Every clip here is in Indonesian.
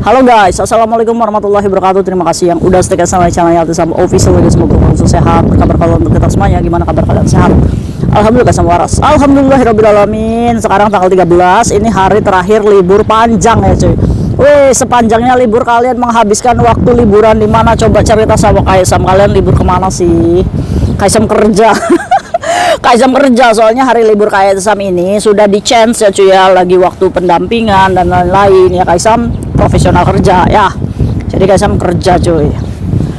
Halo guys, assalamualaikum warahmatullahi wabarakatuh. Terima kasih yang udah setia sama channel Altisam Official guys. Semoga kalian sehat. Kabar kalian untuk kita semuanya, gimana kabar kalian? Sehat? Alhamdulillah sama waras. Alhamdulillahirobbilalamin. Sekarang tanggal 13, ini hari terakhir libur panjang ya cuy. Wih, sepanjangnya libur kalian menghabiskan waktu liburan di mana? Coba cerita sama Kaisam, kalian libur kemana sih? Kaisam kerja. Kaisam kerja, soalnya hari libur Kaisam ini sudah di change ya cuy ya, lagi waktu pendampingan dan lain-lain ya. Kaisam profesional kerja ya, jadi Kaisam kerja cuy.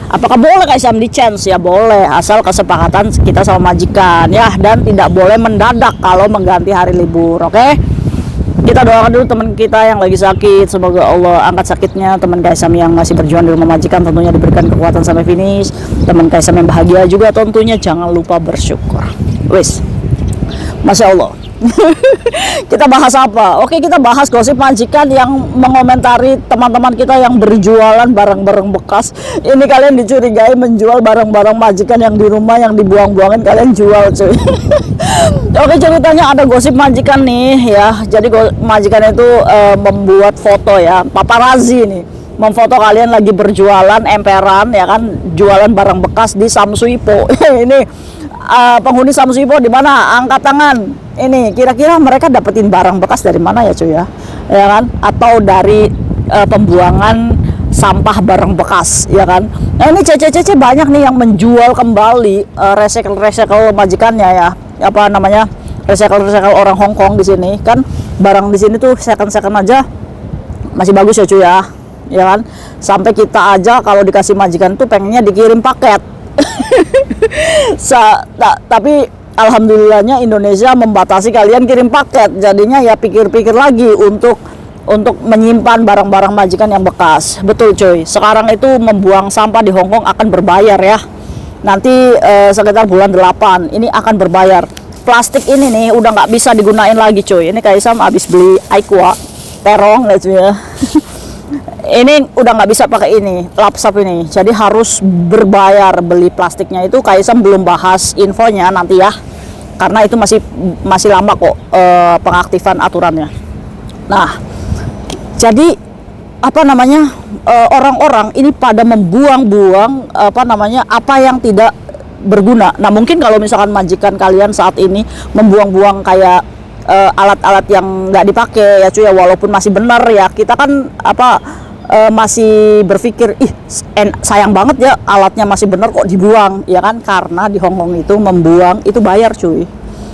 Apakah boleh Kaisam di change? Ya boleh, asal kesepakatan kita sama majikan ya, dan tidak boleh mendadak kalau mengganti hari libur. Oke, kita doakan dulu teman kita yang lagi sakit, semoga Allah angkat sakitnya. Teman Kaisam yang masih berjuang di rumah majikan tentunya diberikan kekuatan sampai finish. Teman Kaisam yang bahagia juga tentunya jangan lupa bersyukur. Wis, Masya Allah. Kita bahas apa? Oke, kita bahas gosip majikan yang mengomentari teman-teman kita yang berjualan barang-barang bekas. Ini kalian dicurigai menjual barang-barang majikan yang di rumah yang dibuang-buangin, kalian jual cuy. Oke, ceritanya ada gosip majikan nih ya. Jadi majikan itu membuat foto ya, paparazzi nih, memfoto kalian lagi berjualan emperan ya kan, jualan barang bekas di Samsuipo. Ini penghuni Samsuipo di mana? Angkat tangan. Ini kira-kira mereka dapetin barang bekas dari mana ya cuy ya? Ya kan? Atau dari pembuangan sampah barang bekas ya kan? Nah, ini cece-cece banyak nih yang menjual kembali recycle majikannya ya. Apa namanya? Recycle orang Hong Kong di sini kan, barang di sini tuh second aja masih bagus ya cuy ya. Ya kan? Sampai kita aja kalau dikasih majikan tuh pengennya dikirim paket. Tapi alhamdulillahnya Indonesia membatasi kalian kirim paket, jadinya ya pikir-pikir lagi untuk menyimpan barang-barang majikan yang bekas. Betul cuy, sekarang itu membuang sampah di Hong Kong akan berbayar ya. Nanti sekitar bulan 8 ini akan berbayar. Plastik ini nih udah nggak bisa digunain lagi cuy. Ini Kaisam habis beli Aqua terong ya cuy ya. Ini udah nggak bisa pakai ini lapsap ini, jadi harus berbayar beli plastiknya. Itu Kaisam belum bahas infonya nanti ya, karena itu masih lama kok pengaktifan aturannya. Nah, jadi apa namanya, orang-orang ini pada membuang-buang apa yang tidak berguna. Nah, mungkin kalau misalkan majikan kalian saat ini membuang-buang kayak alat-alat yang nggak dipakai ya cuy ya, walaupun masih benar ya, kita kan masih berpikir sayang banget ya, alatnya masih benar kok dibuang ya kan, karena di Hong Kong itu membuang itu bayar cuy.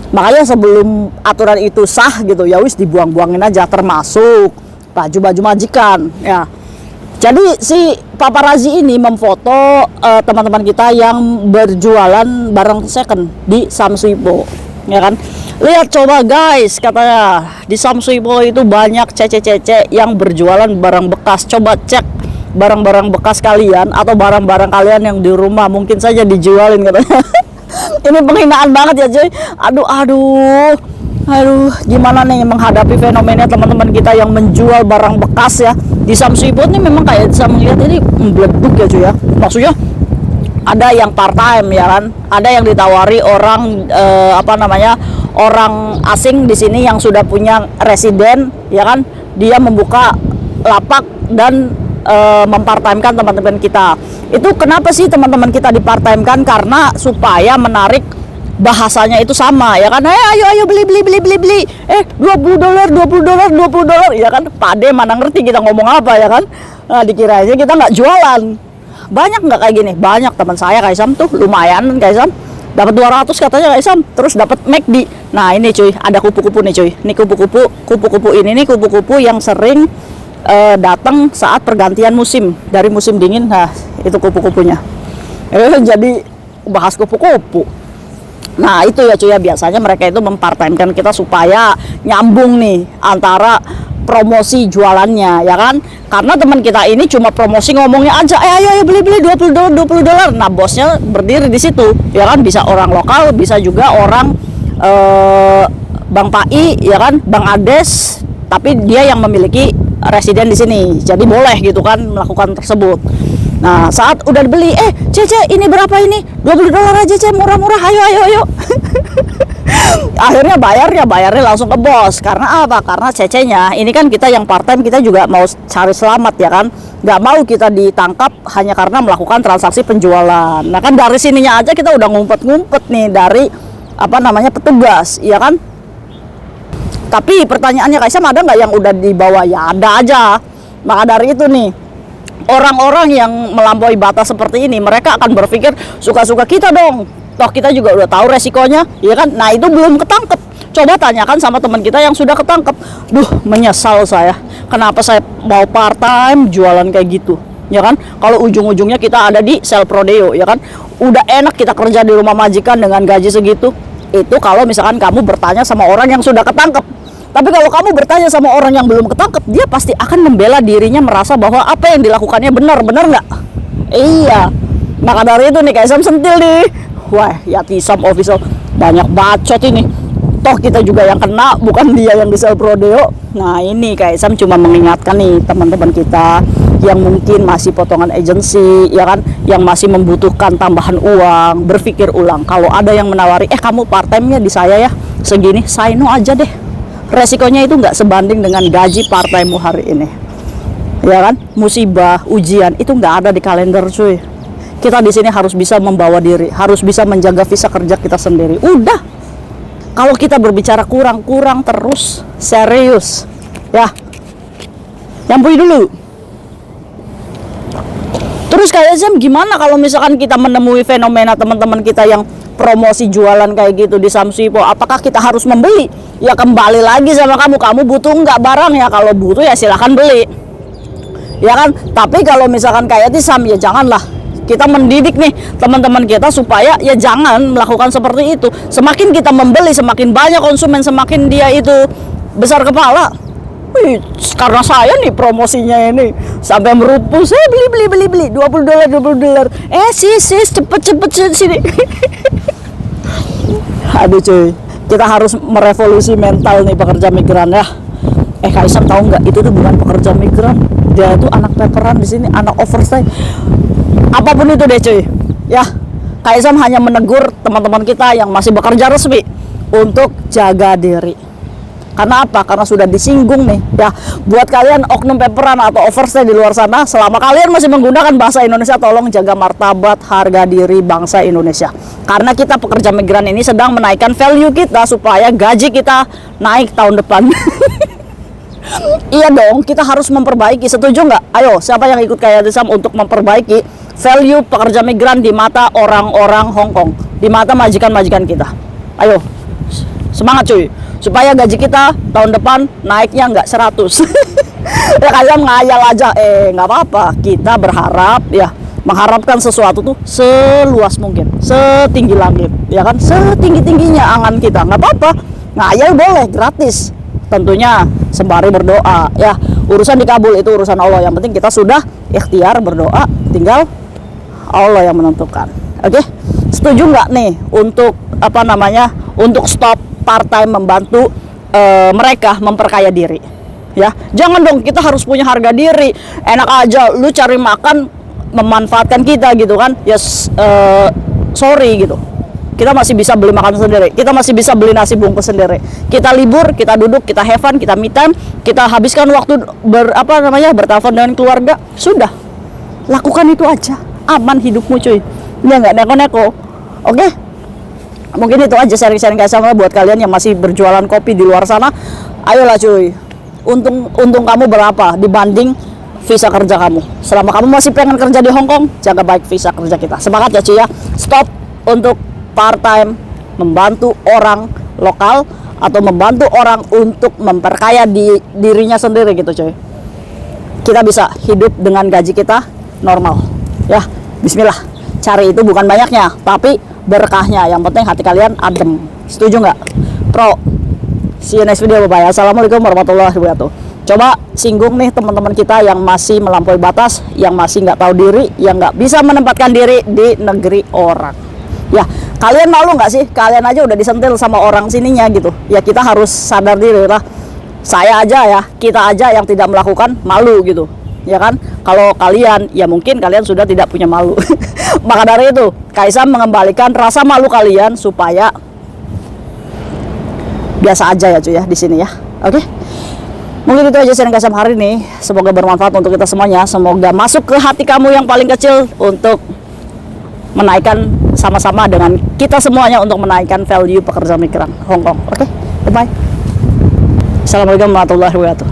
Makanya sebelum aturan itu sah gitu ya wis dibuang-buangin aja, termasuk baju-baju majikan ya. Jadi si paparazzi ini memfoto teman-teman kita yang berjualan barang second di Samsuipo ya kan. Lihat coba guys, katanya di Samsuipo itu banyak cece-cece yang berjualan barang bekas. Coba cek barang-barang bekas kalian atau barang-barang kalian yang di rumah, mungkin saja dijualin katanya. Ini penghinaan banget ya cuy. Aduh, gimana nih menghadapi fenomena teman-teman kita yang menjual barang bekas ya di Samsuipo ini. Memang kayak bisa melihat ini meleduk ya cuy ya. Maksudnya ada yang part time ya kan, ada yang ditawari orang orang asing di sini yang sudah punya residen ya kan, dia membuka lapak dan mempartimekan teman-teman kita. Itu kenapa sih teman-teman kita dipartimekan? Karena supaya menarik bahasanya itu sama ya kan. Ayo beli $20 ya kan. Pade mana ngerti kita ngomong apa ya kan. Nah, dikiranya kita nggak jualan. Banyak nggak kayak gini? Banyak, teman saya Kaisam tuh lumayan. Kaisam dapat 200 katanya Kaisam, terus dapat McD. Nah, ini cuy, ada kupu-kupu nih cuy. Ini kupu-kupu ini nih kupu-kupu yang sering datang saat pergantian musim, dari musim dingin. Nah, itu kupu-kupunya. Jadi bahas kupu-kupu. Nah, itu ya cuy ya, biasanya mereka itu mempartimekan kita supaya nyambung nih antara promosi jualannya ya kan, karena teman kita ini cuma promosi ngomongnya aja, ayo beli $20. Nah, bosnya berdiri di situ ya kan, bisa orang lokal, bisa juga orang Bang Pai ya kan, Bang Ades, tapi dia yang memiliki residen di sini, jadi boleh gitu kan melakukan tersebut. Nah, saat udah dibeli, Cece ini berapa ini? $20 aja, Ce, murah-murah, ayo. Akhirnya bayarnya langsung ke bos. Karena apa? Karena cecenya ini kan kita yang part time, kita juga mau cari selamat ya kan, nggak mau kita ditangkap hanya karena melakukan transaksi penjualan. Nah kan dari sininya aja kita udah ngumpet-ngumpet nih dari apa namanya petugas ya kan. Tapi pertanyaannya Kaisam, ada nggak yang udah dibawa? Ya ada aja. Maka dari itu nih, orang-orang yang melampaui batas seperti ini, mereka akan berpikir suka-suka kita dong, toh kita juga udah tahu resikonya ya kan. Nah itu belum ketangkep, coba tanyakan sama teman kita yang sudah ketangkep. Duh, menyesal saya, kenapa saya mau part time jualan kayak gitu ya kan, kalau ujung-ujungnya kita ada di sel prodeo ya kan. Udah enak kita kerja di rumah majikan dengan gaji segitu. Itu kalau misalkan kamu bertanya sama orang yang sudah ketangkep. Tapi kalau kamu bertanya sama orang yang belum ketangkep, dia pasti akan membela dirinya, merasa bahwa apa yang dilakukannya benar nggak? Iya. Maka dari itu nih Kaisam sentil nih. Wah, Yatisam Official banyak bacot ini. Toh kita juga yang kena, bukan dia yang di sel prodeo. Nah ini Kaisam cuma mengingatkan nih teman-teman kita yang mungkin masih potongan agensi ya kan, yang masih membutuhkan tambahan uang, berpikir ulang. Kalau ada yang menawari, kamu part time-nya di saya ya segini, say no aja deh. Resikonya itu nggak sebanding dengan gaji part time hari ini ya kan. Musibah, ujian itu nggak ada di kalender cuy. Kita di sini harus bisa membawa diri, harus bisa menjaga visa kerja kita sendiri. Udah, kalau kita berbicara kurang terus, serius ya. Nyampui dulu. Terus kayak Zam, gimana kalau misalkan kita menemui fenomena teman-teman kita yang promosi jualan kayak gitu di Samsipo? Apakah kita harus membeli? Ya kembali lagi sama kamu butuh nggak barang ya? Kalau butuh ya silahkan beli ya kan. Tapi kalau misalkan kayak di Sam, ya janganlah. Kita mendidik nih teman-teman kita supaya ya jangan melakukan seperti itu. Semakin kita membeli, semakin banyak konsumen, semakin dia itu besar kepala. Wih, karena saya nih promosinya ini sampai merupu, saya beli $20 sis cepet sini. Aduh cuy, kita harus merevolusi mental nih pekerja migran ya. Kaisam tahu nggak, itu tuh bukan pekerja migran, dia itu anak paperan di sini, anak oversize, apapun itu deh cuy ya. Kaisam hanya menegur teman-teman kita yang masih bekerja resmi untuk jaga diri. Karena apa? Karena sudah disinggung nih ya. Buat kalian oknum paperan atau overstay di luar sana, selama kalian masih menggunakan bahasa Indonesia, tolong jaga martabat harga diri bangsa Indonesia. Karena kita pekerja migran ini sedang menaikkan value kita supaya gaji kita naik tahun depan. Iya dong, kita harus memperbaiki. Setuju nggak? Ayo, siapa yang ikut kayak Yatisam untuk memperbaiki value pekerja migran di mata orang-orang Hongkong, di mata majikan-majikan kita? Ayo, semangat cuy, supaya gaji kita tahun depan naiknya nggak 100. Ya kalian ngayal aja, nggak apa-apa. Kita berharap ya, mengharapkan sesuatu tuh seluas mungkin, setinggi langit ya kan, setinggi-tingginya angan kita. Nggak apa-apa, ngayal boleh, gratis tentunya, sembari berdoa ya. Urusan dikabul itu urusan Allah, yang penting kita sudah ikhtiar berdoa, tinggal Allah yang menentukan. Oke, setuju nggak nih untuk apa namanya, untuk stop part time membantu mereka memperkaya diri ya? Jangan dong, kita harus punya harga diri. Enak aja lu cari makan memanfaatkan kita gitu kan ya. Sorry gitu, kita masih bisa beli makan sendiri, kita masih bisa beli nasi bungkus sendiri. Kita libur, kita duduk, kita have fun, kita me time, kita habiskan waktu bertelepon dengan keluarga. Sudah, lakukan itu aja, aman hidupmu cuy. Dia nggak neko-neko. Oke, mungkin itu aja sharing-sharing kayak sama buat kalian yang masih berjualan kopi di luar sana. Ayolah cuy, untung kamu berapa dibanding visa kerja kamu. Selama kamu masih pengen kerja di Hongkong, jaga baik visa kerja kita. Semangat ya cuy ya. Stop untuk part time membantu orang lokal atau membantu orang untuk memperkaya dirinya sendiri gitu coy. Kita bisa hidup dengan gaji kita normal ya. Bismillah, cari itu bukan banyaknya tapi berkahnya. Yang penting hati kalian adem. Setuju nggak Pro? See you next video, bye bye. Assalamualaikum warahmatullahi wabarakatuh. Coba singgung nih teman-teman kita yang masih melampaui batas, yang masih nggak tahu diri, yang nggak bisa menempatkan diri di negeri orang ya. Kalian malu nggak sih? Kalian aja udah disentil sama orang sininya gitu ya. Kita harus sadar diri lah. Saya aja ya, kita aja yang tidak melakukan, malu gitu ya kan. Kalau kalian, ya mungkin kalian sudah tidak punya malu. Maka dari itu Kaisam mengembalikan rasa malu kalian supaya biasa aja ya cuy ya di sini ya. Oke. Mungkin itu aja sharing Kasam hari ini. Semoga bermanfaat untuk kita semuanya. Semoga masuk ke hati kamu yang paling kecil untuk menaikkan sama-sama dengan kita semuanya untuk menaikkan value pekerja migran Hong Kong. Oke, bye. Assalamualaikum warahmatullahi wabarakatuh.